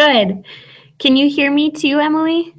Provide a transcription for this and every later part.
Good. Can you hear me too, Emily?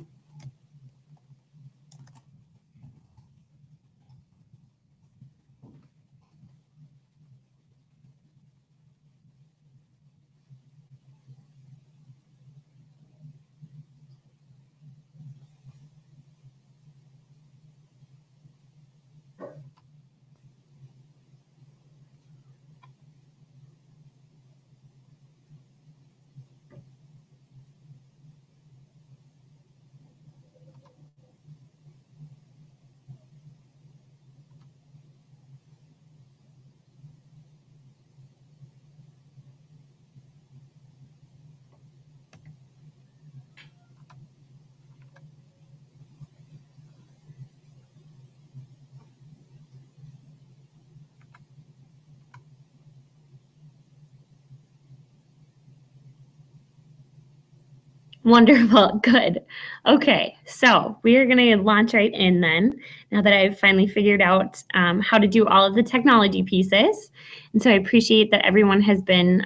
Wonderful. Good. Okay, so we are going to launch right in then, now that I've finally figured out how to do all of the technology pieces. And so I appreciate that everyone has been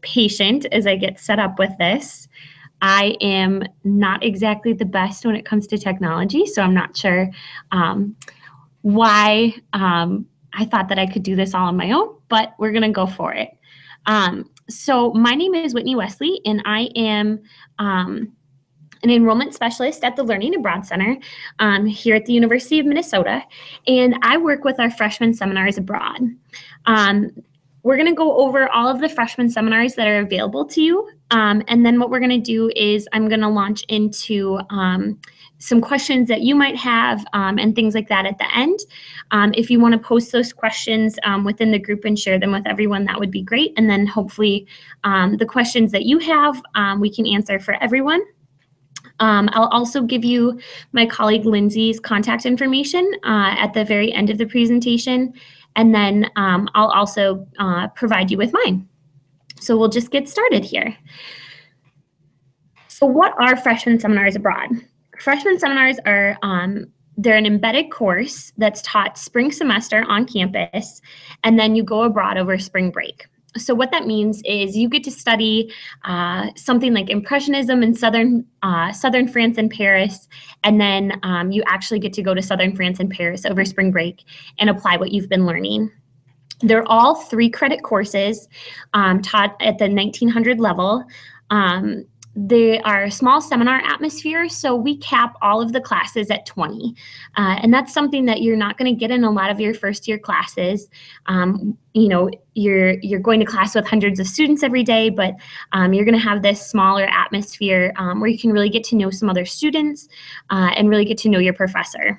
patient as I get set up with this. I am not exactly the best when it comes to technology, so I'm not sure why I thought that I could do this all on my own, but we're going to go for it. So my name is Whitney Wesley, and I am an enrollment specialist at the Learning Abroad Center here at the University of Minnesota, and I work with our freshman seminars abroad. We're going to go over all of the freshman seminars that are available to you, and then what we're going to do is I'm going to launch into some questions that you might have and things like that at the end. If you want to post those questions within the group and share them with everyone, that would be great. And then hopefully the questions that you have, we can answer for everyone. I'll also give you my colleague Lindsay's contact information at the very end of the presentation. And then I'll also provide you with mine. So we'll just get started here. So what are freshman seminars abroad? Freshman seminars are, they're an embedded course that's taught spring semester on campus, and then you go abroad over spring break. So what that means is you get to study something like Impressionism in Southern France and Paris, and then you actually get to go to Southern France and Paris over spring break and apply what you've been learning. They're all 3-credit courses taught at the 1900 level. They are a small seminar atmosphere, so we cap all of the classes at 20. And that's something that you're not going to get in a lot of your first-year classes. You know, you're going to class with hundreds of students every day, but you're going to have this smaller atmosphere where you can really get to know some other students and really get to know your professor.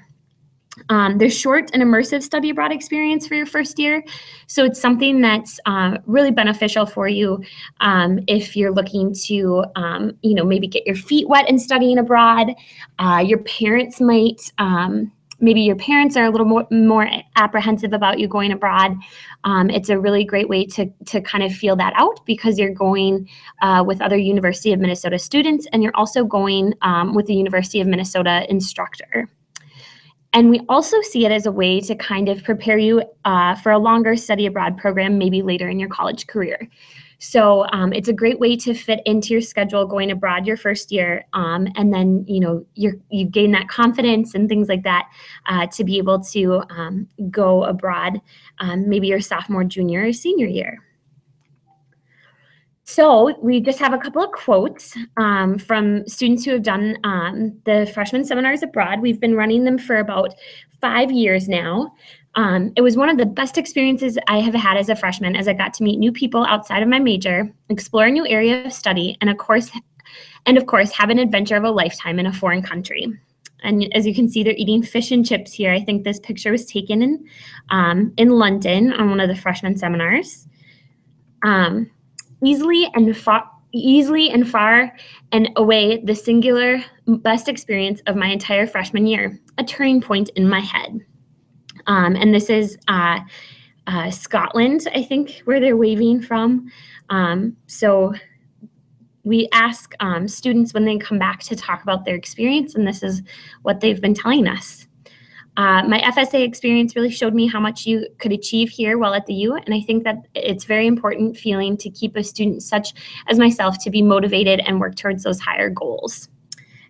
There's short and immersive study abroad experience for your first year. So it's something that's really beneficial for you if you're looking to, you know, maybe get your feet wet in studying abroad. Your parents might, maybe your parents are a little more apprehensive about you going abroad. It's a really great way to kind of feel that out because you're going with other University of Minnesota students, and you're also going with the University of Minnesota instructor. And we also see it as a way to kind of prepare you for a longer study abroad program, maybe later in your college career. So it's a great way to fit into your schedule going abroad your first year, and then you gain that confidence and things like that to be able to go abroad maybe your sophomore, junior, or senior year. So we just have a couple of quotes from students who have done the freshman seminars abroad. We've been running them for about 5 years now. It was one of the best experiences I have had as a freshman, as I got to meet new people outside of my major, explore a new area of study, and of course, have an adventure of a lifetime in a foreign country. And as you can see, they're eating fish and chips here. I think this picture was taken in London on one of the freshman seminars. Easily and far and away, the singular best experience of my entire freshman year, a turning point in my head. And this is Scotland, I think, where they're waving from. So we ask students when they come back to talk about their experience, and this is what they've been telling us. My FSA experience really showed me how much you could achieve here while at the U, and I think that it's very important feeling to keep a student such as myself to be motivated and work towards those higher goals.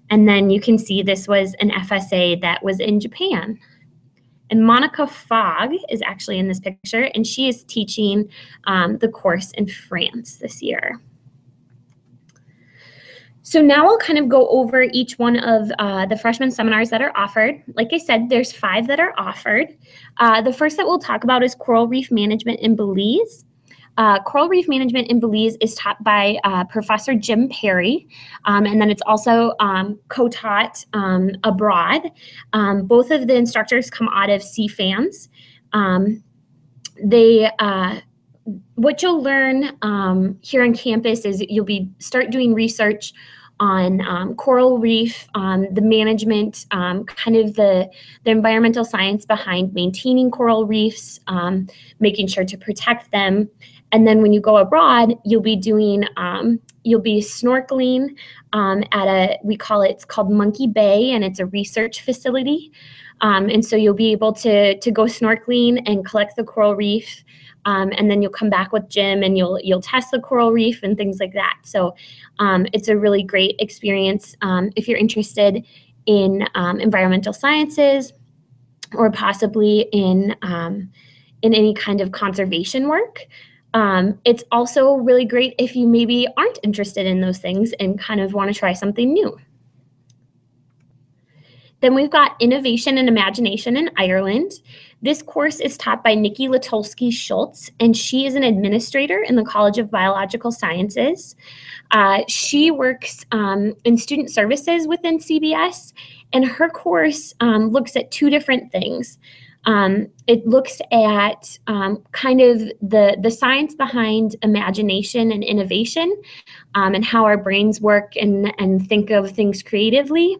And then you can see this was an FSA that was in Japan. And Monica Fogg is actually in this picture, and she is teaching the course in France this year. So now I'll kind of go over each one of the freshman seminars that are offered. Like I said, there's 5 that are offered. The first that we'll talk about is Coral Reef Management in Belize. Coral Reef Management in Belize is taught by Professor Jim Perry, and then it's also co-taught abroad. Both of the instructors come out of CFANS. What you'll learn here on campus is you'll start doing research on coral reef, the management, kind of the environmental science behind maintaining coral reefs, making sure to protect them. And then when you go abroad, you'll be snorkeling it's called Monkey Bay, and it's a research facility. And so you'll be able to go snorkeling and collect the coral reef. And then you'll come back with Jim and you'll test the coral reef and things like that. So it's a really great experience if you're interested in environmental sciences or possibly in any kind of conservation work. It's also really great if you maybe aren't interested in those things and kind of want to try something new. Then we've got Innovation and Imagination in Ireland. This course is taught by Nikki Latolsky Schultz, and she is an administrator in the College of Biological Sciences. She works in student services within CBS, and her course looks at 2 different things. It looks at kind of the science behind imagination and innovation, and how our brains work and think of things creatively,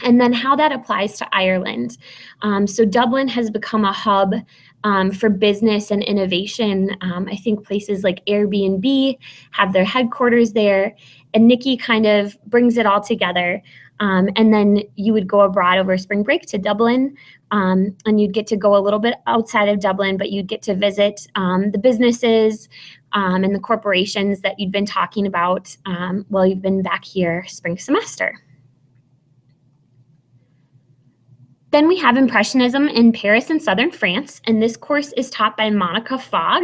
and then how that applies to Ireland. So Dublin has become a hub for business and innovation. I think places like Airbnb have their headquarters there, and Nikki kind of brings it all together. And then you would go abroad over spring break to Dublin, and you'd get to go a little bit outside of Dublin, but you'd get to visit the businesses and the corporations that you'd been talking about while you've been back here spring semester. Then we have Impressionism in Paris and Southern France, and this course is taught by Monica Fogg.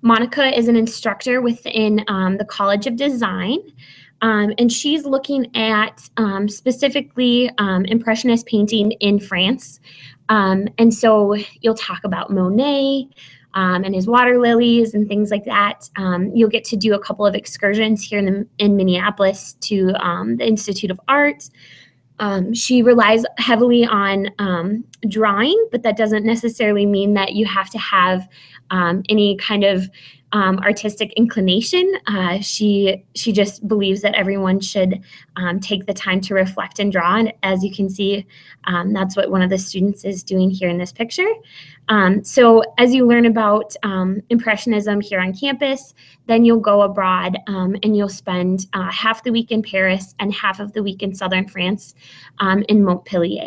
Monica is an instructor within the College of Design, and she's looking at specifically Impressionist painting in France. And so you'll talk about Monet and his water lilies and things like that. You'll get to do a couple of excursions here in Minneapolis to the Institute of Art. She relies heavily on drawing, but that doesn't necessarily mean that you have to have any kind of artistic inclination. She just believes that everyone should take the time to reflect and draw. And as you can see, that's what one of the students is doing here in this picture. So as you learn about Impressionism here on campus, then you'll go abroad and you'll spend half the week in Paris and half of the week in Southern France in Montpellier.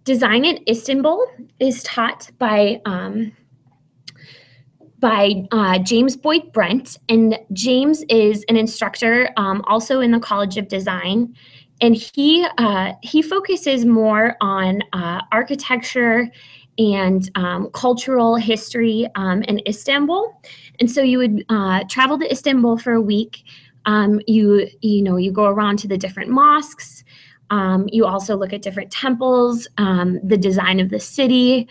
Design in Istanbul is taught by James Boyd Brent, and James is an instructor also in the College of Design, and he focuses more on architecture and cultural history in Istanbul. And so you would travel to Istanbul for a week. You go around to the different mosques. You also look at different temples, the design of the city,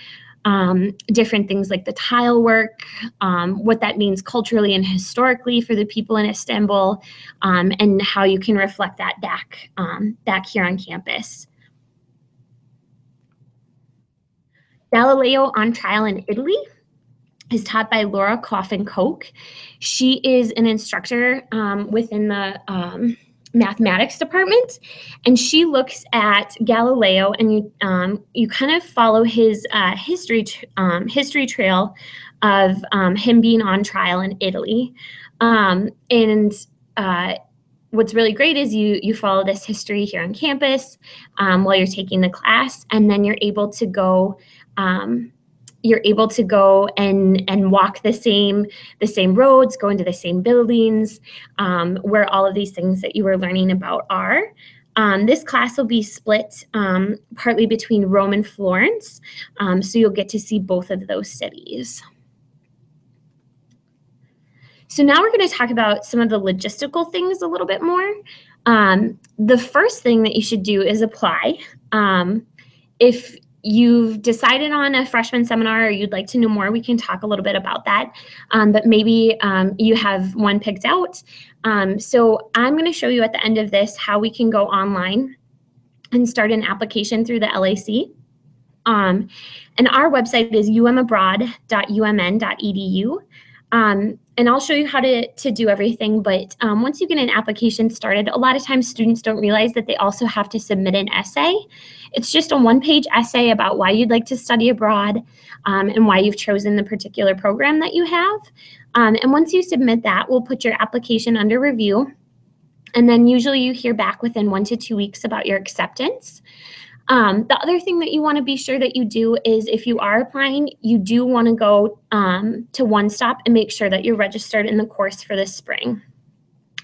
different things like the tile work, what that means culturally and historically for the people in Istanbul, and how you can reflect that back here on campus. Galileo on Trial in Italy is taught by Laura Coffin-Koch. She is an instructor within the mathematics department, and she looks at Galileo, and you kind of follow his history trail of him being on trial in Italy, and what's really great is you follow this history here on campus while you're taking the class, and then you're able to go and walk the same roads, go into the same buildings, where all of these things that you were learning about are. This class will be split partly between Rome and Florence, so you'll get to see both of those cities. So now we're going to talk about some of the logistical things a little bit more. The first thing that you should do is apply. If you've decided on a freshman seminar or you'd like to know more, we can talk a little bit about that. But maybe you have one picked out. So I'm going to show you at the end of this how we can go online and start an application through the LAC. And our website is umabroad.umn.edu. And I'll show you how to do everything, but once you get an application started, a lot of times students don't realize that they also have to submit an essay. It's just a one-page essay about why you'd like to study abroad and why you've chosen the particular program that you have. And once you submit that, we'll put your application under review, and then usually you hear back within 1 to 2 weeks about your acceptance. The other thing that you want to be sure that you do is if you are applying, you do want to go to One Stop and make sure that you're registered in the course for this spring.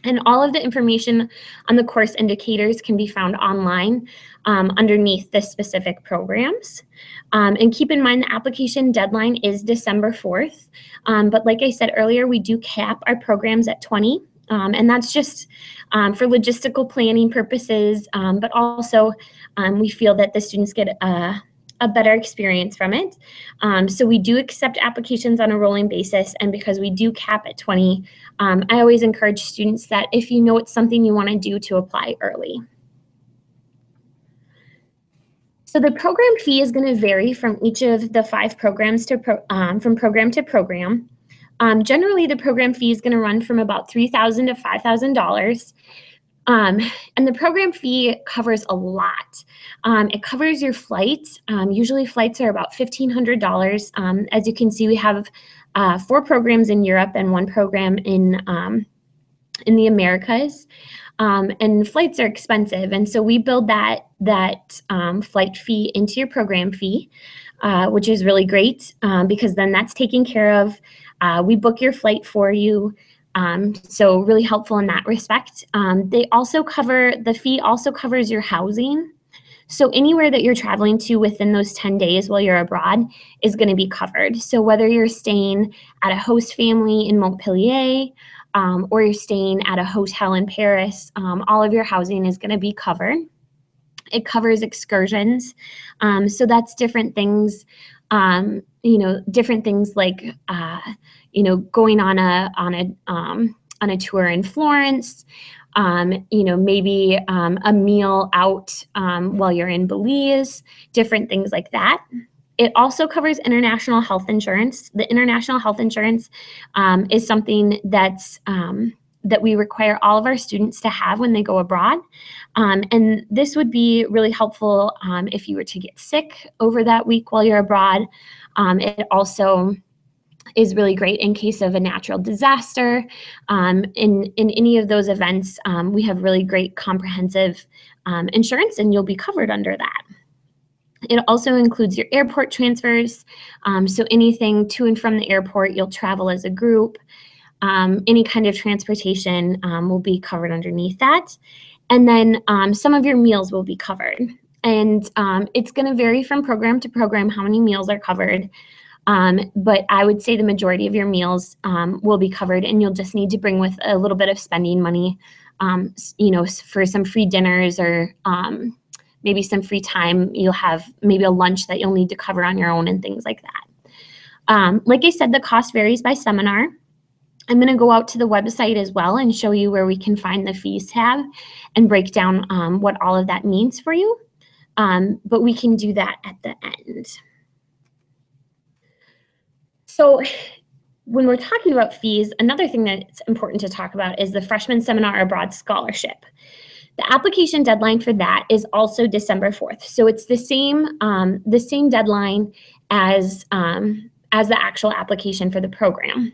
And all of the information on the course indicators can be found online underneath the specific programs. And keep in mind the application deadline is December 4th. But like I said earlier, we do cap our programs at 20. And that's just for logistical planning purposes, but also we feel that the students get a better experience from it. So we do accept applications on a rolling basis, and because we do cap at 20, I always encourage students that if you know it's something you want to do, to apply early. So the program fee is going to vary from each of the 5 programs from program to program. Generally, the program fee is going to run from about $3,000 to $5,000. And the program fee covers a lot. It covers your flight. Usually flights are about $1,500. As you can see, we have 4 programs in Europe and 1 program in the Americas. And flights are expensive, and so we build that flight fee into your program fee, which is really great because then that's taken care of. We book your flight for you, so really helpful in that respect. The fee also covers your housing. So anywhere that you're traveling to within those 10 days while you're abroad is going to be covered. So whether you're staying at a host family in Montpellier or you're staying at a hotel in Paris, all of your housing is going to be covered. It covers excursions. So that's different things, different things like, going on a tour in Florence, maybe a meal out while you're in Belize, different things like that. It also covers international health insurance. The international health insurance is something that we require all of our students to have when they go abroad. And this would be really helpful if you were to get sick over that week while you're abroad. It also is really great in case of a natural disaster. In any of those events, we have really great comprehensive insurance, and you'll be covered under that. It also includes your airport transfers. So anything to and from the airport, you'll travel as a group. Any kind of transportation will be covered underneath that. And then some of your meals will be covered. And it's going to vary from program to program how many meals are covered. But I would say the majority of your meals will be covered, and you'll just need to bring with a little bit of spending money, for some free dinners or maybe some free time. You'll have maybe a lunch that you'll need to cover on your own and things like that. Like I said, the cost varies by seminar. I'm going to go out to the website as well and show you where we can find the fees tab and break down what all of that means for you. But we can do that at the end. So when we're talking about fees, another thing that's important to talk about is the Freshman Seminar Abroad Scholarship. The application deadline for that is also December 4th. So it's the same deadline as the actual application for the program.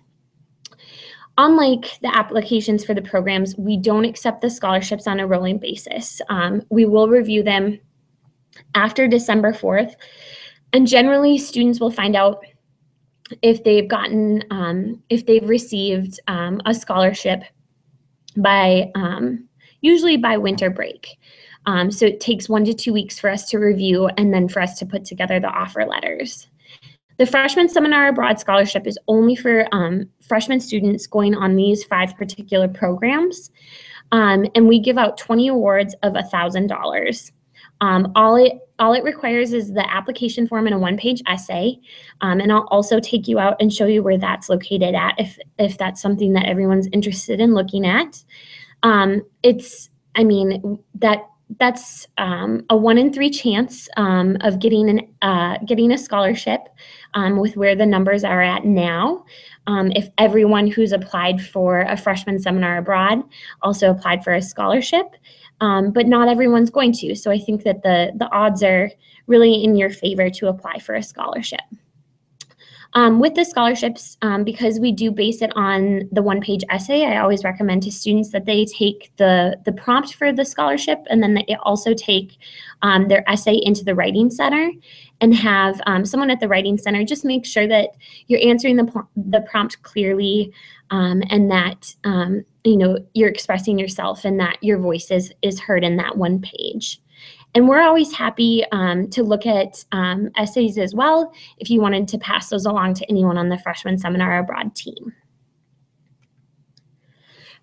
Unlike the applications for the programs, we don't accept the scholarships on a rolling basis. We will review them after December 4th, and generally students will find out if they've received a scholarship by usually by winter break. So it takes 1 to 2 weeks for us to review and then for us to put together the offer letters. The Freshman Seminar Abroad Scholarship is only for freshman students going on these 5 particular programs. And we give out 20 awards of $1,000. All it requires is the application form and a 1-page essay. And I'll also take you out and show you where that's located at if that's something that everyone's interested in looking at. That's a 1 in 3 chance of getting a scholarship with where the numbers are at now. If everyone who's applied for a freshman seminar abroad also applied for a scholarship, but not everyone's going to. So I think that the odds are really in your favor to apply for a scholarship. With the scholarships, because we do base it on the 1-page essay, I always recommend to students that they take the prompt for the scholarship and then they also take their essay into the Writing Center and have someone at the Writing Center just make sure that you're answering the prompt clearly and that you're expressing yourself and that your voice is heard in that 1 page. And we're always happy to look at essays as well if you wanted to pass those along to anyone on the Freshman Seminar Abroad team.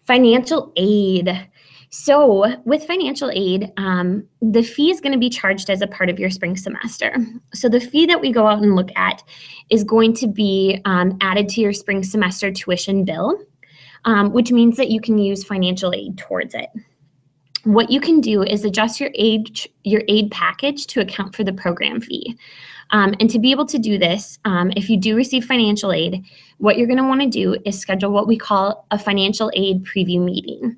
Financial aid. So with financial aid, the fee is going to be charged as a part of your spring semester. So the fee that we go out and look at is going to be added to your spring semester tuition bill, which means that you can use financial aid towards it. What you can do is adjust your aid package to account for the program fee. And to be able to do this, if you do receive financial aid, what you're going to want to do is schedule what we call a financial aid preview meeting.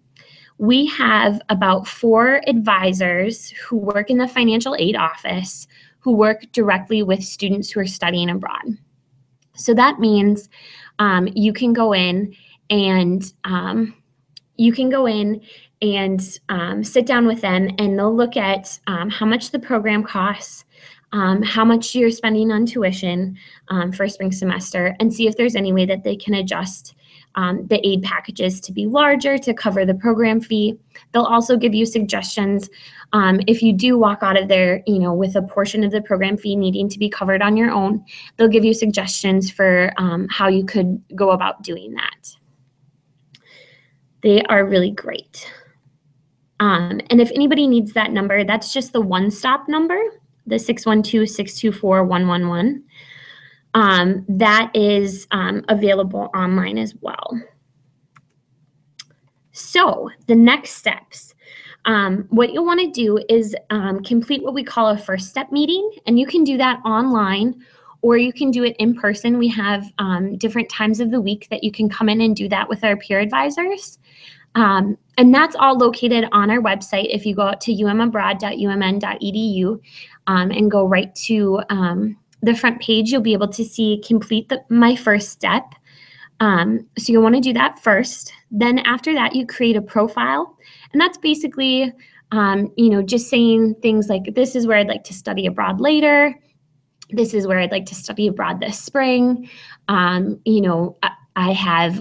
We have about 4 advisors who work in the financial aid office who work directly with students who are studying abroad. So that means you can go in and sit down with them and they'll look at how much the program costs, how much you're spending on tuition for spring semester, and see if there's any way that they can adjust the aid packages to be larger to cover the program fee. They'll also give you suggestions if you do walk out of there, with a portion of the program fee needing to be covered on your own. They'll give you suggestions for how you could go about doing that. They are really great. And if anybody needs that number, that's just the one-stop number, the 612-624-111. That is available online as well. So the next steps, what you'll want to do is complete what we call a first step meeting, and you can do that online or you can do it in person. We have different times of the week that you can come in and do that with our peer advisors. And that's all located on our website. If you go out to umabroad.umn.edu and go right to the front page, you'll be able to see complete my first step. So you'll want to do that first. Then after that, you create a profile. And that's basically, just saying things like, this is where I'd like to study abroad later. This is where I'd like to study abroad this spring. I have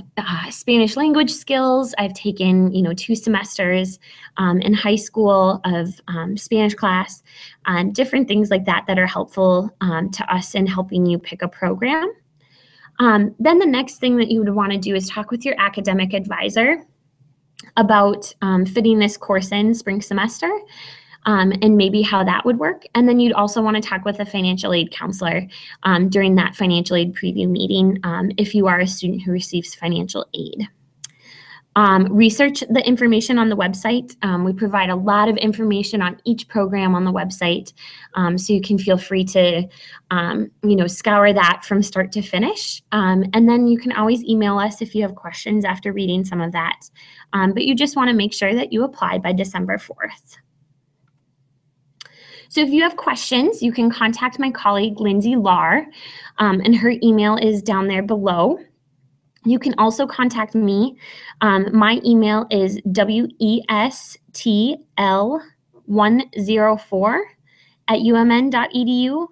Spanish language skills. I've taken, 2 semesters in high school of Spanish class, different things like that that are helpful to us in helping you pick a program. Then the next thing that you would want to do is talk with your academic advisor about fitting this course in spring semester. And maybe how that would work. And then you'd also want to talk with a financial aid counselor during that financial aid preview meeting if you are a student who receives financial aid. Research the information on the website. We provide a lot of information on each program on the website, so you can feel free to scour that from start to finish. And then you can always email us if you have questions after reading some of that. But you just want to make sure that you apply by December 4th. So if you have questions, you can contact my colleague, Lindsay Lahr, and her email is down there below. You can also contact me. My email is westl104@umn.edu.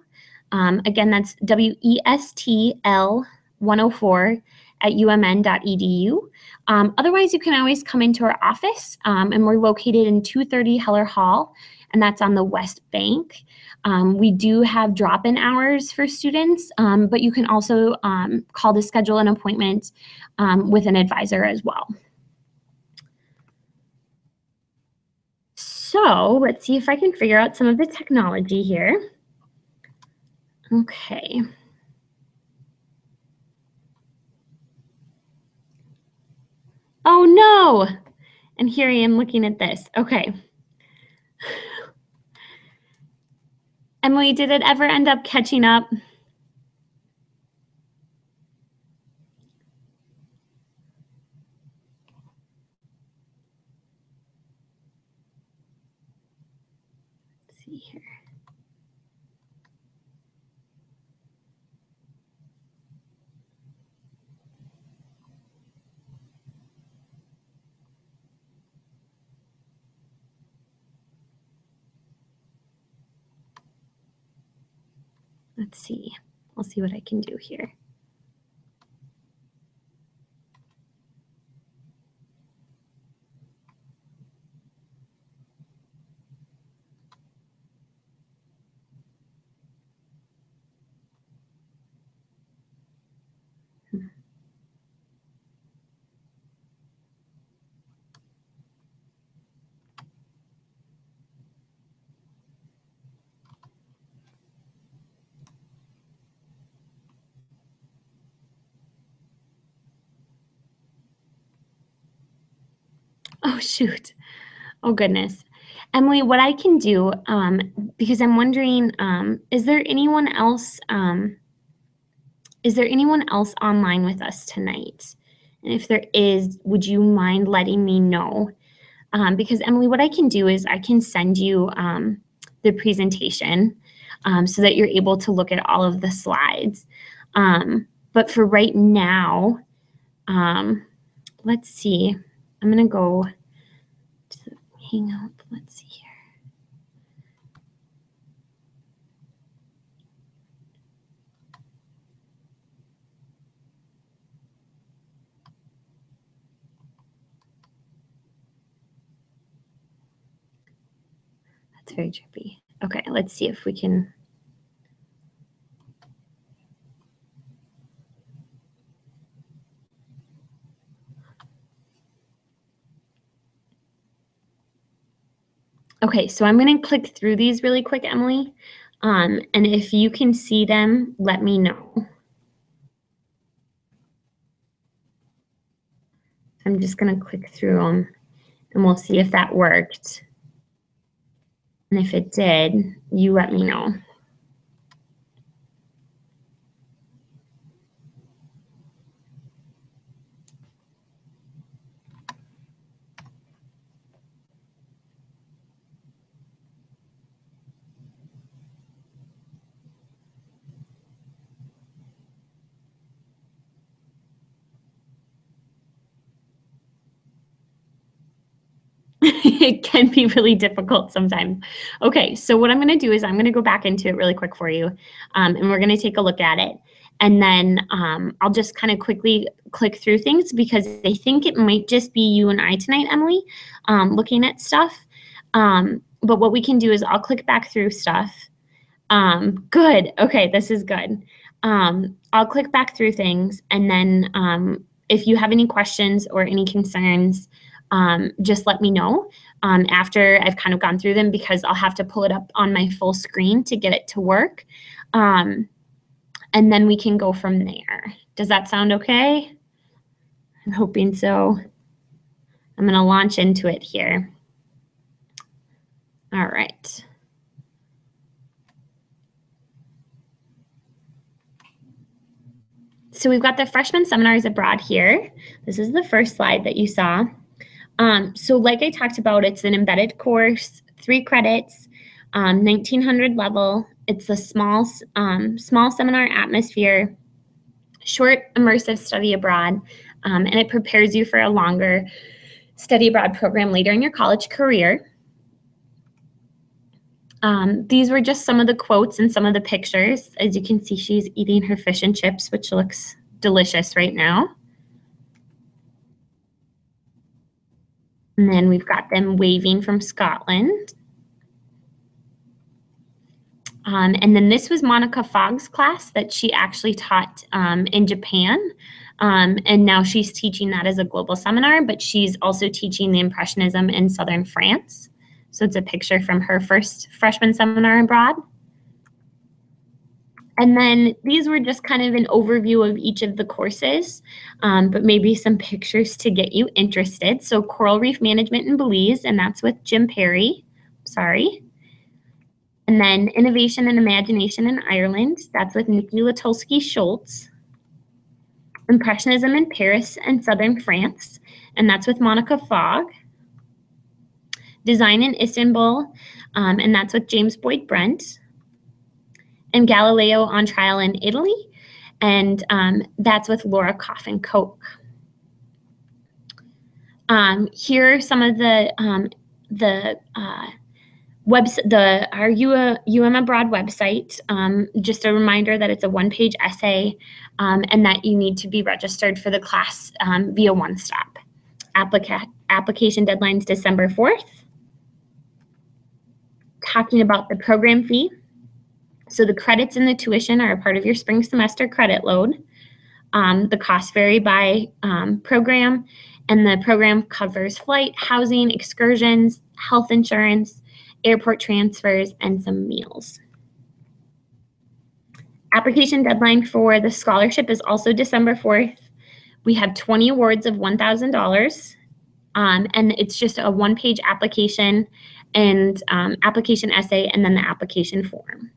Again, that's westl104@umn.edu. Otherwise, you can always come into our office, and we're located in 230 Heller Hall, and that's on the West Bank. We do have drop-in hours for students, but you can also call to schedule an appointment with an advisor as well. So let's see if I can figure out some of the technology here. Okay. Oh no! And here I am looking at this. Okay. Emily, did it ever end up catching up? Let's see here. Let's see. I'll see what I can do here. Oh, shoot. Oh, goodness. Emily, what I can do, because I'm wondering, is there anyone else online with us tonight? And if there is, would you mind letting me know? Because Emily, what I can do is I can send you the presentation so that you're able to look at all of the slides. But for right now, let's see. I'm going to go to Hangout. Let's see here. That's very trippy. Okay, let's see if we can. Okay, so I'm going to click through these really quick, Emily. And if you can see them, let me know. I'm just going to click through them and we'll see if that worked. And if it did, you let me know. It can be really difficult sometimes. Okay, so what I'm going to do is I'm going to go back into it really quick for you, and we're going to take a look at it. And then I'll just kind of quickly click through things because I think it might just be you and I tonight, Emily, looking at stuff. But what we can do is I'll click back through stuff. Good. Okay, this is good. I'll click back through things, and then if you have any questions or any concerns, just let me know after I've kind of gone through them because I'll have to pull it up on my full screen to get it to work. And then we can go from there. Does that sound okay? I'm hoping so. I'm going to launch into it here. All right. So we've got the freshman seminars abroad here. This is the first slide that you saw. So like I talked about, it's an embedded course, 3 credits, 1900 level. It's a small seminar atmosphere. short immersive study abroad, and it prepares you for a longer study abroad program later in your college career. These were just some of the quotes and some of the pictures. As you can see, she's eating her fish and chips, which looks delicious right now. And then we've got them waving from Scotland. And then this was Monica Fogg's class that she actually taught in Japan. And now she's teaching that as a global seminar, but she's also teaching the Impressionism in Southern France. So it's a picture from her first freshman seminar abroad. And then these were just kind of an overview of each of the courses, but maybe some pictures to get you interested. So Coral Reef Management in Belize, and that's with Jim Perry. Sorry. And then Innovation and Imagination in Ireland, that's with Nikki Latolsky-Schultz. Impressionism in Paris and Southern France, and that's with Monica Fogg. Design in Istanbul, and that's with James Boyd Brent. And Galileo on Trial in Italy, and that's with Laura Coffin-Coke. Here are some of our UM Abroad website. Just a reminder that it's a one-page essay, and that you need to be registered for the class via One Stop. Application deadline's December 4th. Talking about the program fee. So the credits and the tuition are a part of your spring semester credit load. The costs vary by program, and the program covers flight, housing, excursions, health insurance, airport transfers, and some meals. Application deadline for the scholarship is also December 4th. We have 20 awards of $1,000, and it's just a one-page application and application essay, and then the application form.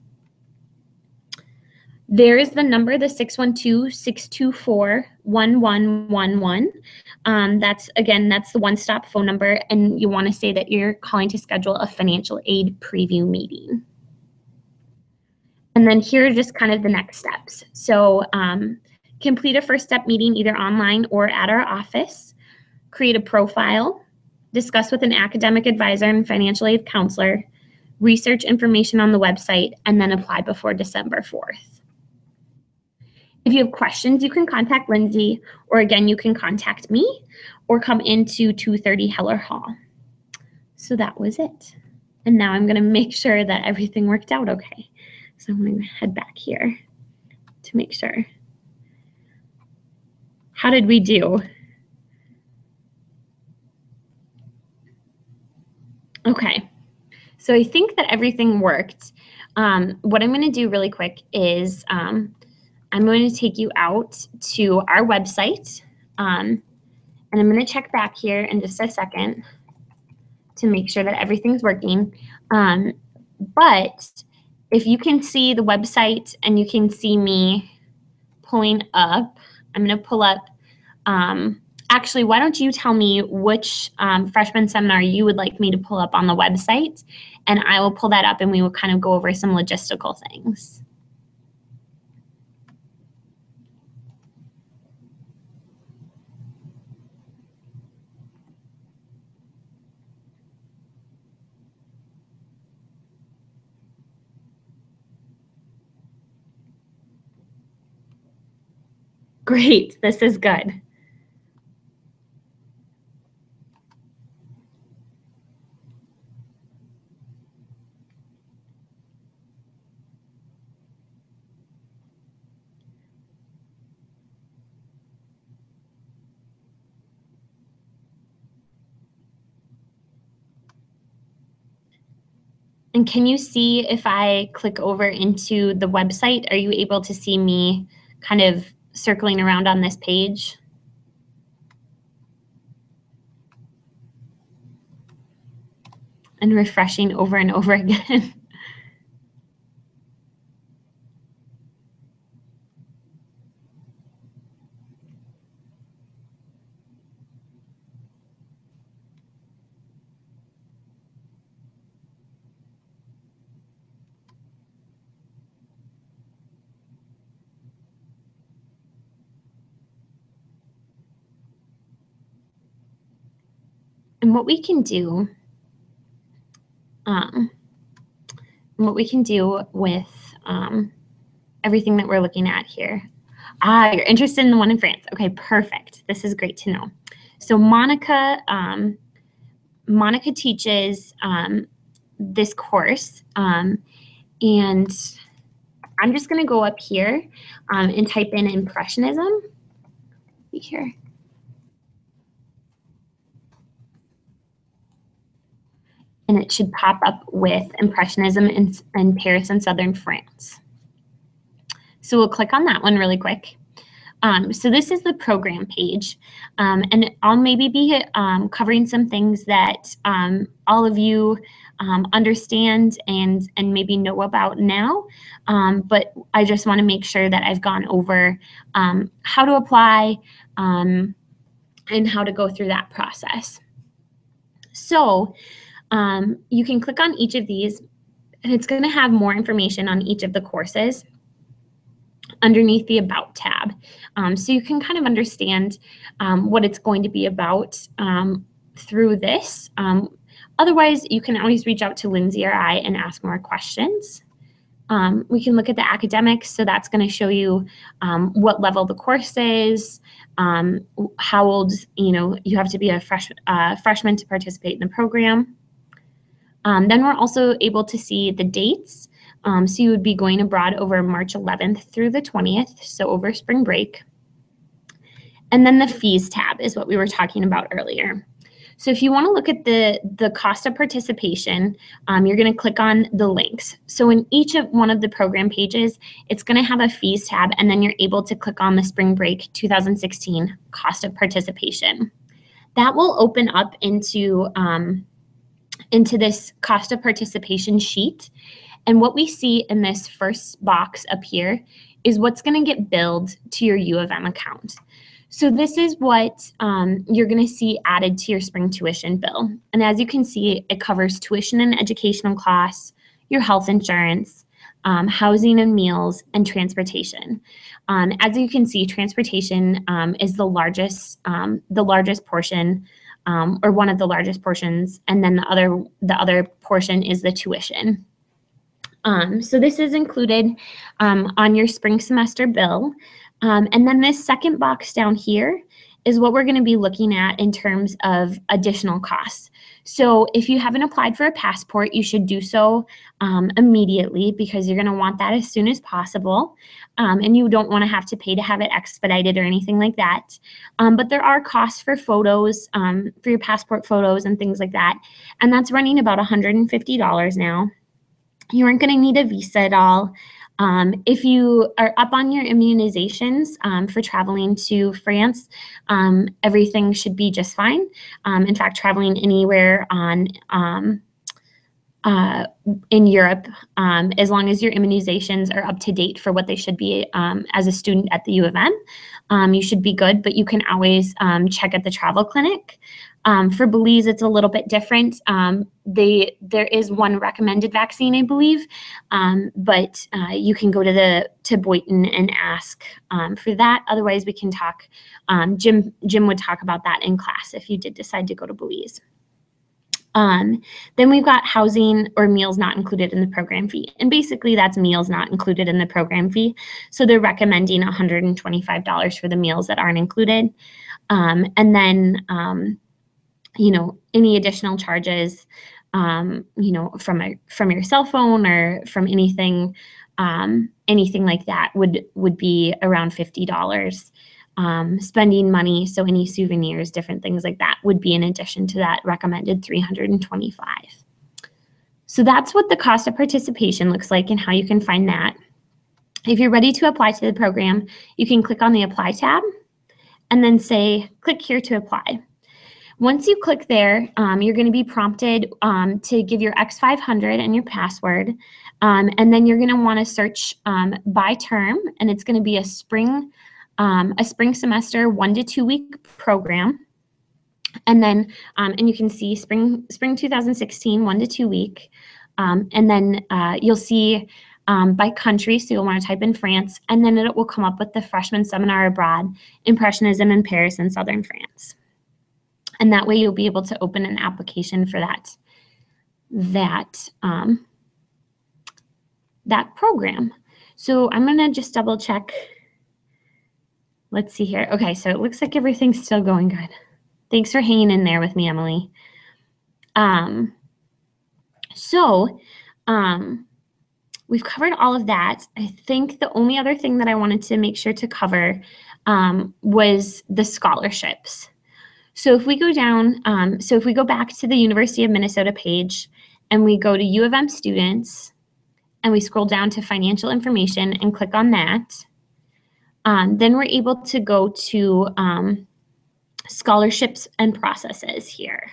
There is the number, the 612-624-1111. That's the one-stop phone number, and you want to say that you're calling to schedule a financial aid preview meeting. And then here are just kind of the next steps. So complete a first step meeting either online or at our office. Create a profile. Discuss with an academic advisor and financial aid counselor. Research information on the website, and then apply before December 4th. If you have questions, you can contact Lindsay, or again, you can contact me, or come into 230 Heller Hall. So that was it. And now I'm going to make sure that everything worked out okay. So I'm going to head back here to make sure. How did we do? Okay. So I think that everything worked. What I'm going to do really quick is I'm going to take you out to our website, and I'm going to check back here in just a second to make sure that everything's working. But if you can see the website and you can see me pulling up, I'm going to pull up. Actually, why don't you tell me which freshman seminar you would like me to pull up on the website, and I will pull that up and we will kind of go over some logistical things. Great, this is good. And can you see if I click over into the website, are you able to see me kind of circling around on this page? And refreshing over and over again. And what we can do, with everything that we're looking at here. You're interested in the one in France. Okay, perfect. This is great to know. So Monica teaches this course, and I'm just going to go up here and type in Impressionism. Here. And it should pop up with Impressionism in Paris and Southern France. So we'll click on that one really quick. So this is the program page, and I'll maybe be covering some things that all of you understand and maybe know about now, but I just want to make sure that I've gone over how to apply and how to go through that process. So you can click on each of these, and it's going to have more information on each of the courses underneath the About tab. So you can kind of understand what it's going to be about through this. Otherwise, you can always reach out to Lindsay or I and ask more questions. We can look at the academics, so that's going to show you what level the course is, how old you have to be a freshman to participate in the program. Then we're also able to see the dates. So you would be going abroad over March 11th through the 20th, so over spring break. And then the fees tab is what we were talking about earlier. So if you want to look at the cost of participation, you're going to click on the links. So in each of one of the program pages, it's going to have a fees tab, and then you're able to click on the spring break 2016 cost of participation. That will open up into this cost of participation sheet. And what we see in this first box up here is what's going to get billed to your U of M account. So this is what you're going to see added to your spring tuition bill. And as you can see, it covers tuition and educational costs, your health insurance, housing and meals, and transportation. As you can see, transportation is the largest portion, or one of the largest portions, and then the other portion is the tuition. So this is included on your spring semester bill. And then this second box down here is what we're going to be looking at in terms of additional costs. So if you haven't applied for a passport, you should do so immediately, because you're going to want that as soon as possible. And you don't want to have to pay to have it expedited or anything like that. But there are costs for photos, for your passport photos and things like that. And that's running about $150 now. You aren't going to need a visa at all. If you are up on your immunizations for traveling to France, everything should be just fine. In fact, traveling anywhere in Europe, as long as your immunizations are up to date for what they should be as a student at the U of M, you should be good, but you can always check at the travel clinic. For Belize, it's a little bit different. There is one recommended vaccine, I believe, but you can go to Boynton and ask for that. Otherwise, we can talk. Jim would talk about that in class if you did decide to go to Belize. Then we've got housing or meals not included in the program fee. And basically that's meals not included in the program fee. So they're recommending $125 for the meals that aren't included. And then, any additional charges, from your cell phone or from anything like that would be around $50. Spending money, so any souvenirs, different things like that would be in addition to that recommended $325. So that's what the cost of participation looks like and how you can find that. If you're ready to apply to the program, you can click on the Apply tab and then say, click here to apply. Once you click there, you're going to be prompted to give your X500 and your password, and then you're going to want to search by term, and it's going to be a spring semester 1 to 2 week program. And then, and you can see spring 2016, 1 to 2 week. And then you'll see by country, so you'll want to type in France, and then it will come up with the freshman seminar abroad, Impressionism in Paris and Southern France. And that way you'll be able to open an application for that program. So I'm gonna just double check. Let's see here. Okay, so it looks like everything's still going good. Thanks for hanging in there with me, Emily. We've covered all of that. I think the only other thing that I wanted to make sure to cover was the scholarships. So if we go down, if we go back to the University of Minnesota page and we go to U of M students and we scroll down to financial information and click on that, then we're able to go to scholarships and processes here.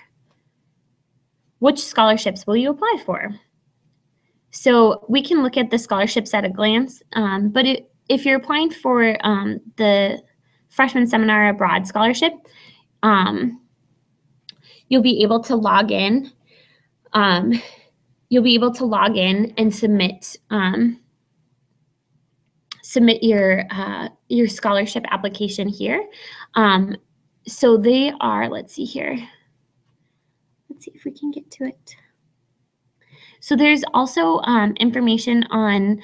Which scholarships will you apply for? So we can look at the scholarships at a glance, but if you're applying for the Freshman Seminar Abroad Scholarship, you'll be able to log in. You'll be able to log in and submit your scholarship application here. So they are, let's see here. Let's see if we can get to it. So there's also information on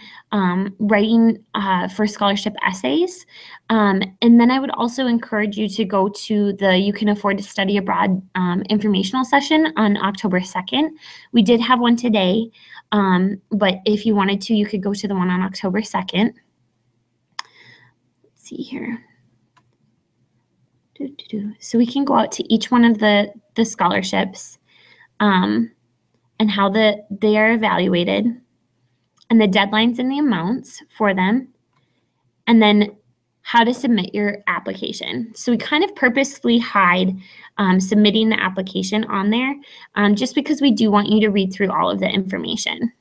writing for scholarship essays. And then I would also encourage you to go to the You Can Afford to Study Abroad informational session on October 2nd. We did have one today, but if you wanted to, you could go to the one on October 2nd. Let's see here. So we can go out to each one of the scholarships and how they are evaluated and the deadlines and the amounts for them, and then how to submit your application. So we kind of purposefully hide submitting the application on there just because we do want you to read through all of the information.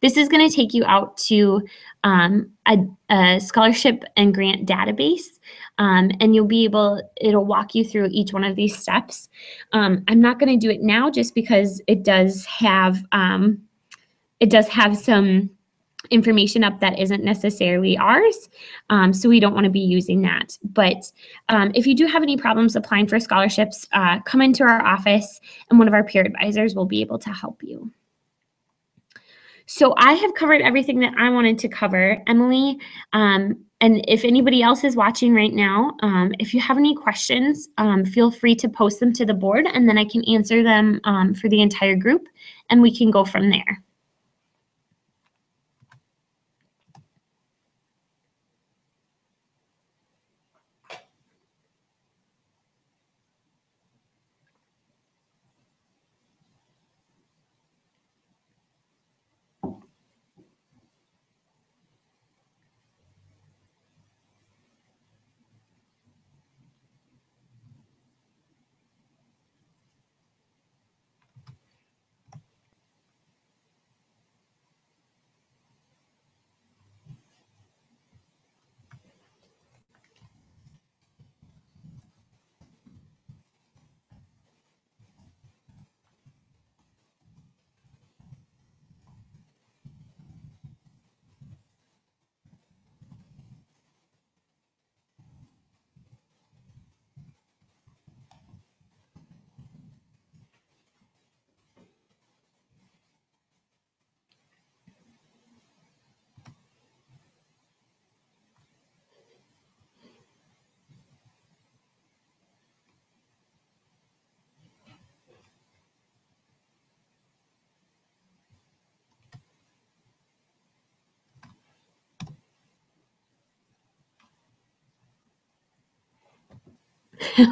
This is going to take you out to a scholarship and grant database, and it'll walk you through each one of these steps. I'm not going to do it now just because it does have some information up that isn't necessarily ours, so we don't want to be using that. But if you do have any problems applying for scholarships, come into our office and one of our peer advisors will be able to help you. So I have covered everything that I wanted to cover, Emily, and if anybody else is watching right now, if you have any questions, feel free to post them to the board and then I can answer them for the entire group and we can go from there.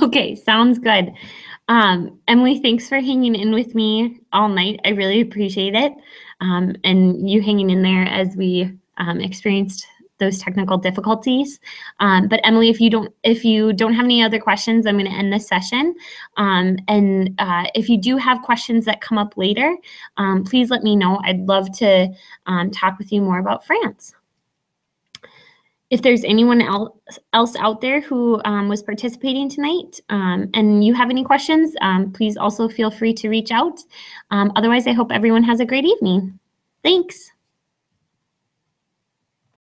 Okay, sounds good. Emily, thanks for hanging in with me all night. I really appreciate it. And you hanging in there as we experienced those technical difficulties. But Emily, if you don't have any other questions, I'm going to end this session. And if you do have questions that come up later, please let me know. I'd love to talk with you more about France. If there's anyone else out there who was participating tonight and you have any questions, please also feel free to reach out. Otherwise, I hope everyone has a great evening. Thanks.